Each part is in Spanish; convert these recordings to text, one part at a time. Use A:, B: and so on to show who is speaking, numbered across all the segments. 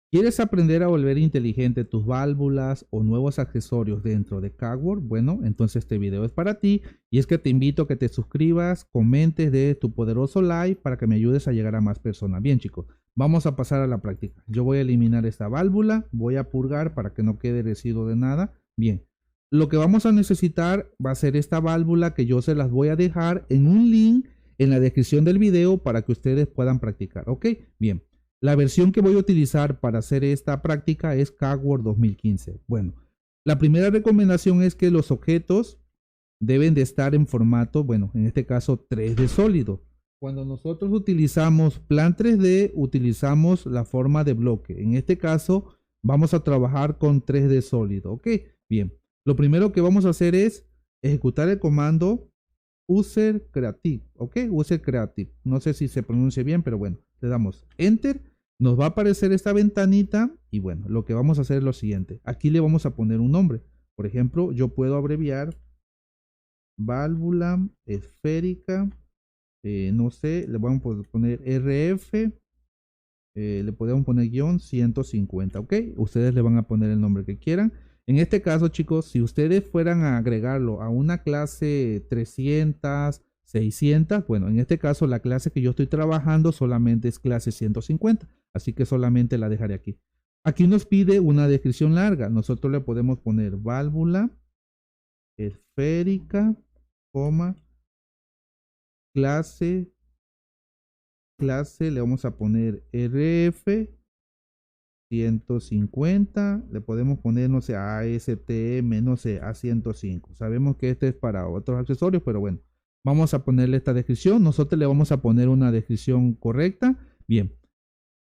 A: ¿Quieres aprender a volver inteligente tus válvulas o nuevos accesorios dentro de CADWORD? Bueno, entonces este video es para ti y es que te invito a que te suscribas, comentes de tu poderoso like para que me ayudes a llegar a más personas. Bien chicos, vamos a pasar a la práctica. Yo voy a eliminar esta válvula, voy a purgar para que no quede residuo de nada. Bien, lo que vamos a necesitar va a ser esta válvula que yo se las voy a dejar en un link en la descripción del video para que ustedes puedan practicar. ¿Ok? Bien. La versión que voy a utilizar para hacer esta práctica es CADWORD 2015. Bueno, la primera recomendación es que los objetos deben de estar en formato, bueno, en este caso 3D sólido. Cuando nosotros utilizamos Plan 3D, utilizamos la forma de bloque. En este caso, vamos a trabajar con 3D sólido. ¿Ok? Bien, lo primero que vamos a hacer es ejecutar el comando user creative, ok, user creative, no sé si se pronuncia bien, pero bueno, le damos enter, nos va a aparecer esta ventanita y bueno, lo que vamos a hacer es lo siguiente, aquí le vamos a poner un nombre, por ejemplo, yo puedo abreviar válvula esférica, no sé, le vamos a poner RF, le podemos poner guión 150, ok, ustedes le van a poner el nombre que quieran. En este caso, chicos, si ustedes fueran a agregarlo a una clase 300, 600, bueno, en este caso la clase que yo estoy trabajando solamente es clase 150, así que solamente la dejaré aquí. Aquí nos pide una descripción larga. Nosotros le podemos poner válvula esférica, clase, le vamos a poner RF 150, le podemos poner, no sé, ASTM, no sé, A105. Sabemos que este es para otros accesorios, pero bueno, vamos a ponerle esta descripción. Nosotros le vamos a poner una descripción correcta. Bien,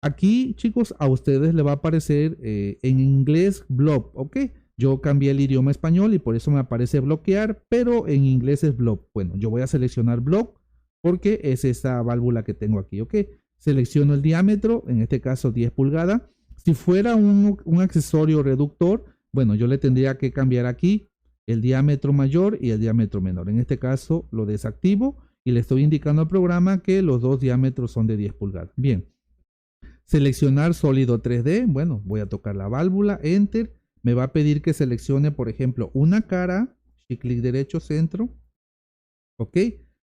A: aquí, chicos, a ustedes le va a aparecer en inglés blob, ¿ok? Yo cambié el idioma español y por eso me aparece bloquear, pero en inglés es blob. Bueno, yo voy a seleccionar blob porque es esta válvula que tengo aquí, ¿ok? Selecciono el diámetro, en este caso 10 pulgadas. Si fuera un accesorio reductor, bueno, yo le tendría que cambiar aquí el diámetro mayor y el diámetro menor. En este caso lo desactivo y le estoy indicando al programa que los dos diámetros son de 10 pulgadas. Bien, seleccionar sólido 3D. Bueno, voy a tocar la válvula, enter. Me va a pedir que seleccione, por ejemplo, una cara, y clic derecho, centro. Ok.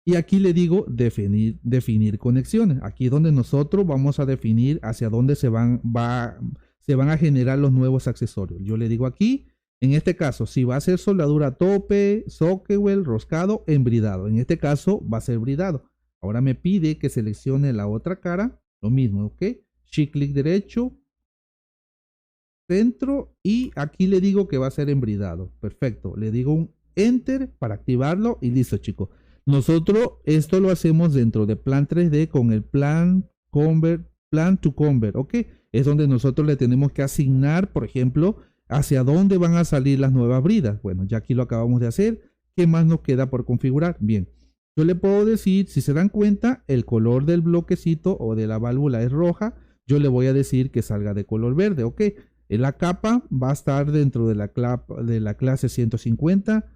A: Y aquí le digo definir conexiones. Aquí es donde nosotros vamos a definir hacia dónde se van a generar los nuevos accesorios. Yo le digo aquí, en este caso, si va a ser soldadura tope, sockewell, roscado, embridado. En este caso va a ser bridado. Ahora me pide que seleccione la otra cara, lo mismo, ¿ok? Shift clic derecho, centro y aquí le digo que va a ser embridado. Perfecto. Le digo un enter para activarlo y listo, chicos. Nosotros esto lo hacemos dentro de Plan 3D con el Plan to Convert, ¿ok? Es donde nosotros le tenemos que asignar, por ejemplo, hacia dónde van a salir las nuevas bridas. Bueno, ya aquí lo acabamos de hacer. ¿Qué más nos queda por configurar? Bien, yo le puedo decir, si se dan cuenta, el color del bloquecito o de la válvula es roja. Yo le voy a decir que salga de color verde, ¿ok? La capa va a estar dentro de la clase 150.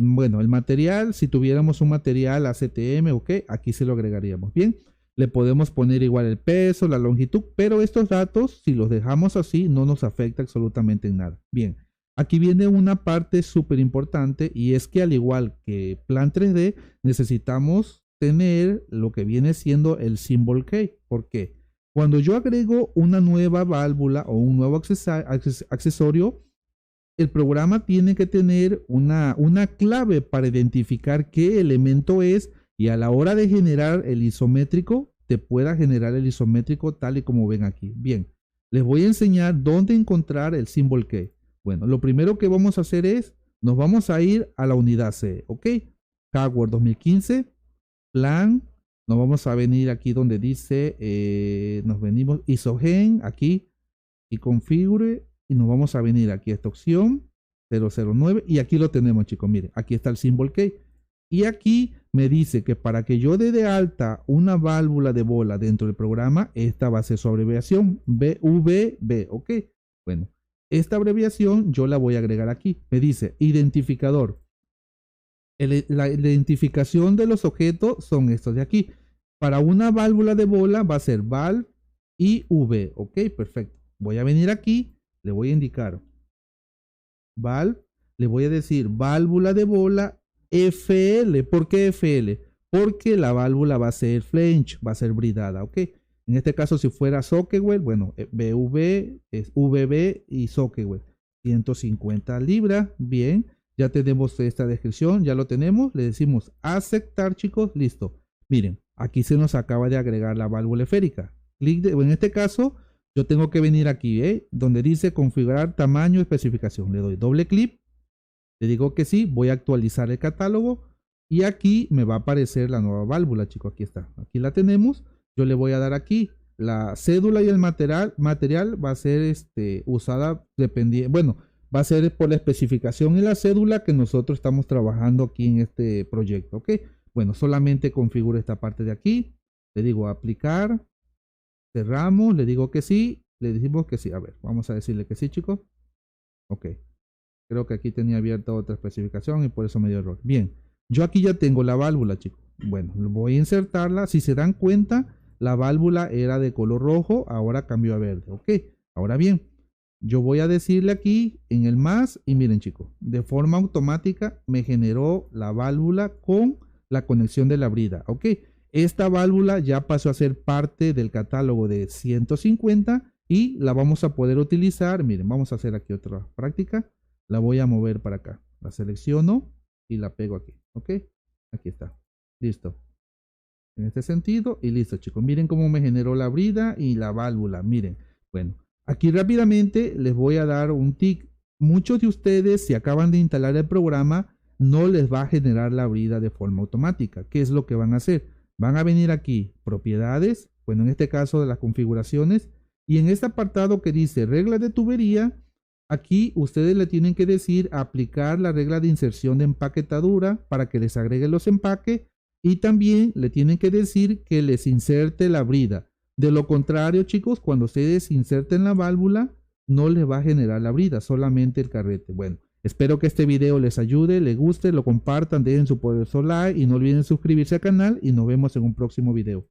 A: Bueno, el material, si tuviéramos un material ACTM, ok, aquí se lo agregaríamos. Bien, le podemos poner igual el peso, la longitud, pero estos datos, si los dejamos así, no nos afecta absolutamente en nada. Bien, aquí viene una parte súper importante y es que al igual que Plan 3D, necesitamos tener lo que viene siendo el symbol key. ¿Por qué? Cuando yo agrego una nueva válvula o un nuevo accesorio, el programa tiene que tener una clave para identificar qué elemento es y a la hora de generar el isométrico, te pueda generar el isométrico tal y como ven aquí. Bien, les voy a enseñar dónde encontrar el symbol key. Bueno, lo primero que vamos a hacer es, nos vamos a ir a la unidad C, ¿ok? CADWORD 2015, plan, nos vamos a venir aquí donde dice, nos venimos isogen, aquí, y configure, y nos vamos a venir aquí a esta opción 009 y aquí lo tenemos, chicos. Miren, aquí está el symbol key y aquí me dice que para que yo dé de alta una válvula de bola dentro del programa, esta va a ser su abreviación BVB, ok. Bueno, esta abreviación yo la voy a agregar aquí. Me dice identificador. La identificación de los objetos son estos de aquí. Para una válvula de bola va a ser val IV, ok, perfecto. Voy a venir aquí, le voy a indicar valve, le voy a decir válvula de bola FL. ¿Por qué FL? Porque la válvula va a ser flange, va a ser bridada, ¿ok? En este caso, si fuera Sockewell, bueno, BV es VB y Sockewell. 150 libras, bien. Ya tenemos esta descripción, ya lo tenemos. Le decimos aceptar, chicos, listo. Miren, aquí se nos acaba de agregar la válvula esférica. En este caso, yo tengo que venir aquí, donde dice configurar tamaño, especificación. Le doy doble clic, le digo que sí, voy a actualizar el catálogo y aquí me va a aparecer la nueva válvula, chicos. Aquí está, aquí la tenemos. Yo le voy a dar aquí la cédula y el material va a ser usada dependiendo, bueno, va a ser por la especificación y la cédula que nosotros estamos trabajando aquí en este proyecto, ¿ok? Bueno, solamente configuro esta parte de aquí, le digo aplicar, cerramos, le digo que sí, le decimos que sí. A ver, vamos a decirle que sí, chicos. Ok, creo que aquí tenía abierta otra especificación y por eso me dio error. Bien, yo aquí ya tengo la válvula, chicos. Bueno, voy a insertarla. Si se dan cuenta, la válvula era de color rojo, ahora cambió a verde. Ok, ahora bien, yo voy a decirle aquí en el más y miren, chicos, de forma automática me generó la válvula con la conexión de la brida. Ok, esta válvula ya pasó a ser parte del catálogo de 150 y la vamos a poder utilizar. Miren, vamos a hacer aquí otra práctica. La voy a mover para acá. La selecciono y la pego aquí. Ok, aquí está. Listo. En este sentido y listo, chicos. Miren cómo me generó la brida y la válvula. Miren, bueno, aquí rápidamente les voy a dar un tic. Muchos de ustedes, si acaban de instalar el programa, no les va a generar la brida de forma automática. ¿Qué es lo que van a hacer? Van a venir aquí, propiedades, bueno, en este caso de las configuraciones, y en este apartado que dice regla de tubería, aquí ustedes le tienen que decir aplicar la regla de inserción de empaquetadura para que les agregue los empaques y también le tienen que decir que les inserte la brida. De lo contrario, chicos, cuando ustedes inserten la válvula, no les va a generar la brida, solamente el carrete. Bueno, espero que este video les ayude, les guste, lo compartan, dejen su poderoso like y no olviden suscribirse al canal y nos vemos en un próximo video.